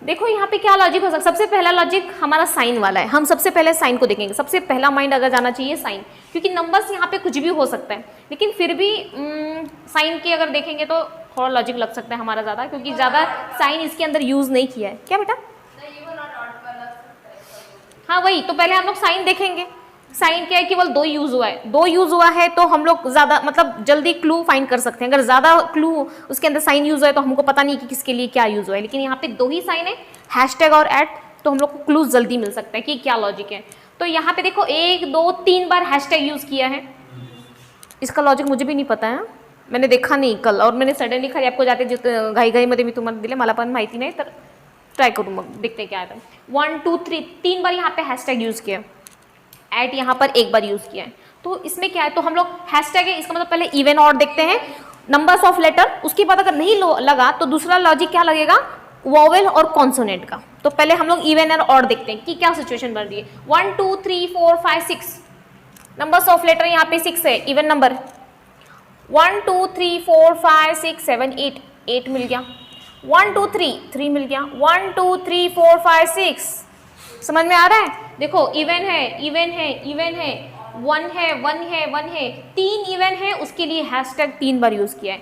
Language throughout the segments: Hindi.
देखो यहाँ पे क्या लॉजिक हो सकता है, सबसे पहला लॉजिक हमारा साइन वाला है, हम सबसे पहले साइन को देखेंगे, सबसे पहला माइंड अगर जाना चाहिए साइन, क्योंकि नंबर्स यहाँ पे कुछ भी हो सकता है, लेकिन फिर भी साइन के अगर देखेंगे तो थोड़ा लॉजिक लग सकता है हमारा ज़्यादा, क्योंकि ज़्यादा साइन इसके अंदर यूज़ नहीं किया है। क्या बेटा? हाँ वही तो, पहले हम लोग साइन देखेंगे। साइन क्या है, केवल दो यूज हुआ है, दो यूज हुआ है तो हम लोग ज्यादा मतलब जल्दी क्लू फाइंड कर सकते हैं। अगर ज्यादा क्लू उसके अंदर साइन यूज हुआ है तो हमको पता नहीं कि किसके लिए क्या यूज हुआ है, लेकिन यहाँ पे दो ही साइन है, हैशटैग और एट, तो हम लोग को क्लू जल्दी मिल सकता है कि क्या लॉजिक है। तो यहाँ पे देखो 1 2 3 बार हैशटैग यूज किया है, इसका लॉजिक मुझे भी नहीं पता है, मैंने देखा नाही कल, और मैंने सडनली खाली आपको जाते घाईघाईमध्ये मी तुम्हाला दिले, मला पण माहिती नाही, तर ट्राय करूँ मग देखते क्या आता है। 1 2 3 3 बार यहाँ पे हैशटैग यूज किया, एट यहाँ पर एक बार यूज किया है। तो इसमें क्या है, तो हम लोग हैशटैग है, इसका मतलब पहले इवन ऑड देखते हैं, नंबर्स ऑफ लेटर, उसके बाद अगर नहीं लगा तो दूसरा लॉजिक क्या लगेगा, वोवेल और कॉन्सोनेंट का। तो पहले हम लोग इवन और ऑड देखते हैं कि क्या सिचुएशन बन रही है। 1 2 3 4 5 6 नंबर्स ऑफ लेटर यहाँ पे 6 है, इवन नंबर। 1 2 3 4 5 6 7 8 8 मिल गया। 1 2 3 3 मिल गया। 1 2 3 4 5 6, समझ में आ रहा है? देखो इवन है, इवन है, इवन है, 1 है, 1 है, 1 है, 3 इवन है, उसके लिए हैशटैग 3 बार यूज किया है।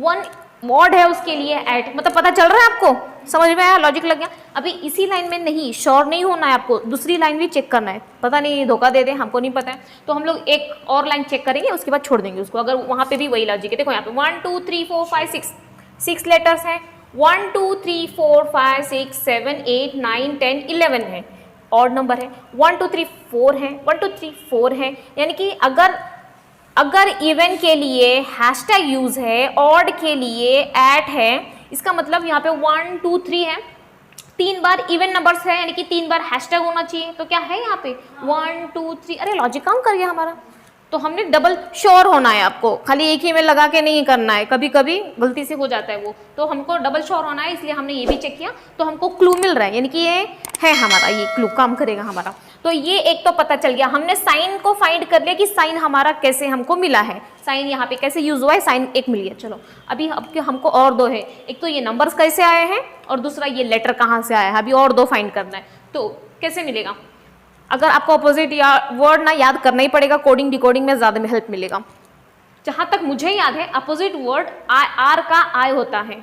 1 ऑड है, उसके लिए एट, मतलब पता चल रहा है आपको, समझ में आया, लॉजिक लग गया। अभी इसी लाइन में नहीं, श्योर नहीं होना है आपको, दूसरी लाइन भी चेक करना है, पता नहीं धोखा दे दे, हमको नहीं पता है, तो हम लोग एक और लाइन चेक करेंगे, उसके बाद छोड़ देंगे उसको, अगर वहाँ पे भी वही लॉजिक है। देखो यहाँ पे 1 2 3 4 5 6 6 लेटर्स हैं, 1 2 3 4 5 6 7 8 9 10 11 है, ऑड नंबर है। 1 2 3 4 है, 1 2 3 4 है, यानी कि अगर इवन के लिए हैशटैग यूज है, ऑड के लिए एट है, इसका मतलब यहाँ पे 1 2 3 है, 3 बार इवन नंबर्स है, यानी कि 3 बार हैशटैग होना चाहिए, तो क्या है यहाँ पे 1 2 3, अरे लॉजिक काम कर गया हमारा। तो हमने डबल श्योर होना है आपको, खाली एक ही में लगा के नहीं करना है, कभी कभी गलती से हो जाता है वो, तो हमको डबल श्योर होना है, इसलिए हमने ये भी चेक किया, तो हमको क्लू मिल रहा है, यानी कि ये है हमारा, ये क्लू काम करेगा हमारा। तो ये एक तो पता चल गया, हमने साइन को फाइंड कर लिया कि साइन हमारा कैसे हमको मिला है, साइन यहाँ पे कैसे यूज हुआ है, साइन एक मिल गया। चलो अभी हमको और दो है, एक तो ये नंबर्स कैसे आए हैं और दूसरा ये लेटर कहाँ से आया है, अभी और दो फाइंड करना है। तो कैसे मिलेगा, अगर आपको अपोजिट या वर्ड ना याद करना ही पड़ेगा, कोडिंग डिकोडिंग में ज़्यादा हेल्प मिलेगा। जहाँ तक मुझे याद है अपोजिट वर्ड आर का आई होता है,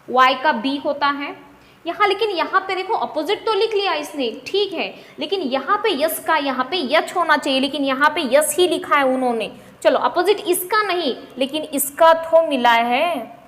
वाई का बी होता है यहाँ, लेकिन यहाँ पे देखो अपोजिट तो लिख लिया इसने, ठीक है, लेकिन यहाँ पे यस का यहाँ पे यच होना चाहिए, लेकिन यहाँ पे यस ही लिखा है उन्होंने। चलो अपोजिट इसका नहीं, लेकिन इसका तो मिला है,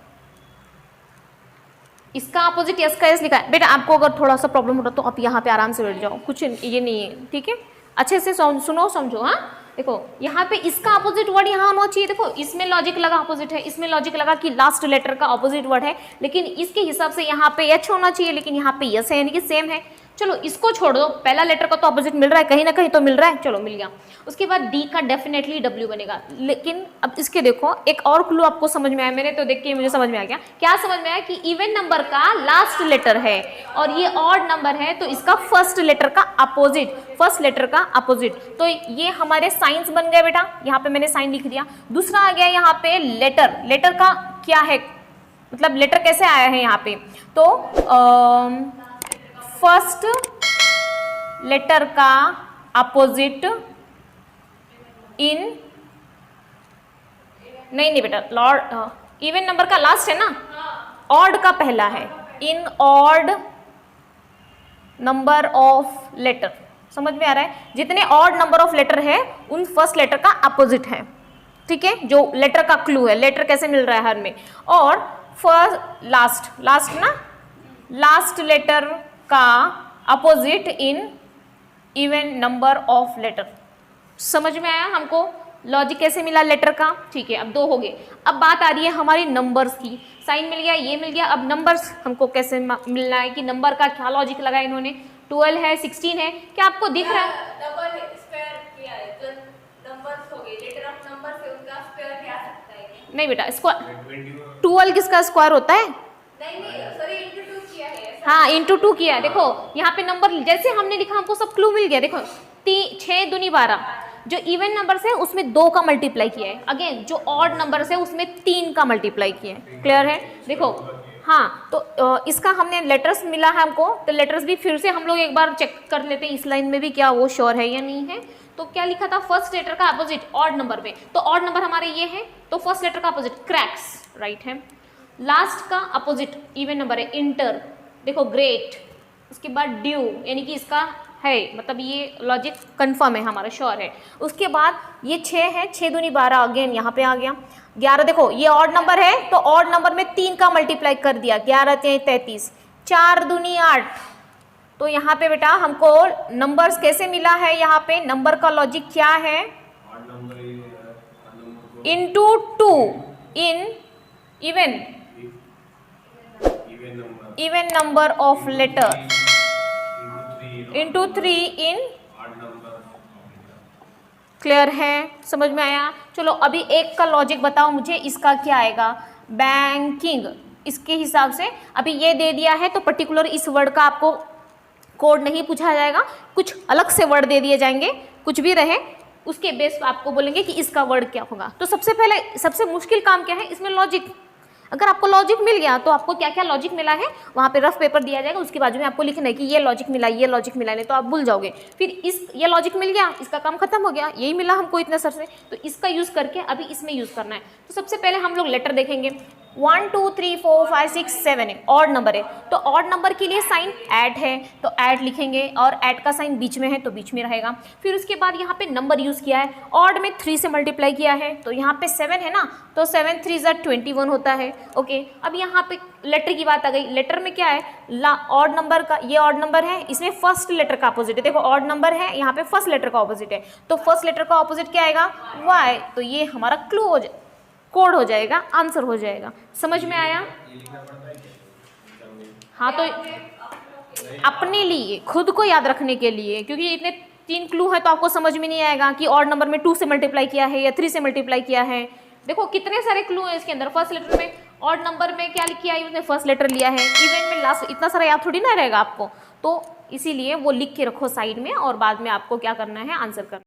इसका अपोजिट यस का यस लिखा है। बेटा आपको अगर थोड़ा सा प्रॉब्लम हो रहा तो आप यहाँ पे आराम से बैठ जाओ, कुछ ये नहीं है, ठीक है, अच्छे से सुनो समझो। हाँ देखो यहाँ पे इसका अपोजिट वर्ड यहाँ होना चाहिए, देखो इसमें लॉजिक लगा अपोजिट है, इसमें लॉजिक लगा कि लास्ट लेटर का अपोजिट वर्ड है, लेकिन इसके हिसाब से यहाँ पे एच होना चाहिए, लेकिन यहाँ पे यस है, यानी कि सेम है। चलो इसको छोड़ दो, पहला लेटर का तो अपोजिट मिल रहा है, कहीं ना कहीं तो मिल रहा है, चलो मिल गया। उसके बाद डी का डेफिनेटली डब्ल्यू बनेगा, लेकिन अब इसके देखो एक और क्लू आपको समझ में आया, मैंने तो देख के मुझे समझ में आ गया। क्या समझ में आया कि इवन नंबर का लास्ट लेटर है और ये ऑड नंबर है, तो इसका फर्स्ट लेटर का अपोजिट, फर्स्ट लेटर का अपोजिट, तो ये हमारे साइंस बन गए बेटा, यहाँ पे मैंने साइन लिख दिया। दूसरा आ गया यहाँ पे लेटर, लेटर का क्या है, मतलब लेटर कैसे आया है यहाँ पे, तो फर्स्ट लेटर का अपोजिट इन, नहीं बेटा, लॉर्ड इवन नंबर का लास्ट है ना, ऑड का पहला है, इन ऑड नंबर ऑफ लेटर, समझ में आ रहा है, जितने ऑड नंबर ऑफ लेटर है उन फर्स्ट लेटर का अपोजिट है, ठीक है, जो लेटर का क्लू है, लेटर कैसे मिल रहा है हर में। और फर्स्ट लास्ट ना, लास्ट लेटर का opposite in even number of letter, समझ में आया हमको लॉजिक कैसे मिला लेटर का, ठीक है। अब दो हो गए, अब बात आ रही है हमारी नंबर्स की, साइन मिल गया, ये मिल गया, अब नंबर्स हमको कैसे मिलना है कि नंबर का क्या लॉजिक लगा इन्होंने। 12 है, 16 है, क्या आपको दिख रहा है, डबल स्क्वायर किया है, तो नंबर्स हो गए, लेटर ऑफ नंबर से उनका स्क्वायर क्या आ सकता है क्या? नहीं बेटा, स्क्वायर 12 किसका स्क्वायर होता है, नहीं सॉरी इंटू 2 किया है, हाँ इंटू 2 किया है। देखो यहाँ पे नंबर जैसे हमने लिखा हमको सब क्लू मिल गया, देखो 6 दूनी 12, जो इवन नंबर है उसमें 2 का मल्टीप्लाई किया है, अगेन जो ऑड नंबर है उसमें 3 का मल्टीप्लाई किया है, क्लियर है। देखो हाँ, तो इसका हमने लेटर्स मिला है हमको, तो लेटर्स भी फिर से हम लोग एक बार चेक कर लेते हैं इस लाइन में भी क्या वो श्योर है या नहीं है। तो क्या लिखा था, फर्स्ट लेटर का अपोजिट ऑड नंबर में, तो ऑड नंबर हमारे ये है, तो फर्स्ट लेटर का अपोजिट क्रैक्स, राइट है। लास्ट का अपोजिट इवन नंबर है, इंटर, देखो ग्रेट, उसके बाद ड्यू, यानी कि इसका है, मतलब ये लॉजिक कंफर्म है हमारा, श्योर है। उसके बाद ये 6 है, 6 दूनी 12, अगेन यहाँ पे आ गया। 11, देखो ये ऑड नंबर है, तो ऑड नंबर में 3 का मल्टीप्लाई कर दिया, 11 3 33, 4 दूनी 8। तो यहाँ पे बेटा हमको नंबर्स कैसे मिला है, यहाँ पे नंबर का लॉजिक क्या है, into 2 in even number of letter, into 3 in, clear है, समझ में आया। चलो अभी एक का लॉजिक बताओ मुझे, इसका क्या आएगा, बैंकिंग, इसके हिसाब से अभी ये दे दिया है, तो पर्टिकुलर इस वर्ड का आपको कोड नहीं पूछा जाएगा, कुछ अलग से वर्ड दे दिए जाएंगे, कुछ भी रहे उसके बेस पर आपको बोलेंगे कि इसका वर्ड क्या होगा। तो सबसे पहले सबसे मुश्किल काम क्या है इसमें, लॉजिक। अगर आपको लॉजिक मिल गया तो आपको क्या क्या लॉजिक मिला है वहाँ पे रफ पेपर दिया जाएगा, उसके बाजू में आपको लिखना है कि ये लॉजिक मिला, ये लॉजिक मिला, नहीं तो आप भूल जाओगे। फिर ये लॉजिक मिल गया, इसका काम खत्म हो गया, यही मिला हमको इतने सर से, तो इसका यूज़ करके अभी इसमें यूज़ करना है। तो सबसे पहले हम लोग लेटर देखेंगे, 1 2 3 4 5 6 7 है, ऑड नंबर है, तो ऑड नंबर के लिए साइन ऐड है, तो ऐड लिखेंगे, और ऐड का साइन बीच में है तो बीच में रहेगा। फिर उसके बाद यहाँ पे नंबर यूज़ किया है, ऑड में 3 से मल्टीप्लाई किया है, तो यहाँ पे 7 है ना, तो 7 3 21 होता है। ओके, अब यहाँ पे लेटर की बात आ गई, लेटर में क्या है, ऑड नंबर का, ये ऑड नंबर है, इसमें फर्स्ट लेटर का अपोजिट है, देखो ऑड नंबर है, यहाँ पे फर्स्ट लेटर का अपोजिट है, तो फर्स्ट लेटर का अपोजिट क्या आएगा, वाई, तो ये हमारा क्लू हो जाए, कोड हो जाएगा, आंसर हो जाएगा। समझ में आया। हाँ, तो अपने लिए, खुद को याद रखने के लिए, क्योंकि इतने 3 क्लू है तो आपको समझ में नहीं आएगा कि ऑड नंबर में 2 से मल्टीप्लाई किया है या 3 से मल्टीप्लाई किया है। देखो कितने सारे क्लू है इसके अंदर, फर्स्ट लेटर में ऑड नंबर में क्या किया है, उसने फर्स्ट लेटर लिया है, इवन में लास्ट, इतना सारा याद थोड़ी ना रहेगा आपको, तो इसीलिए वो लिख के रखो साइड में, और बाद में आपको क्या करना है, आंसर करना है।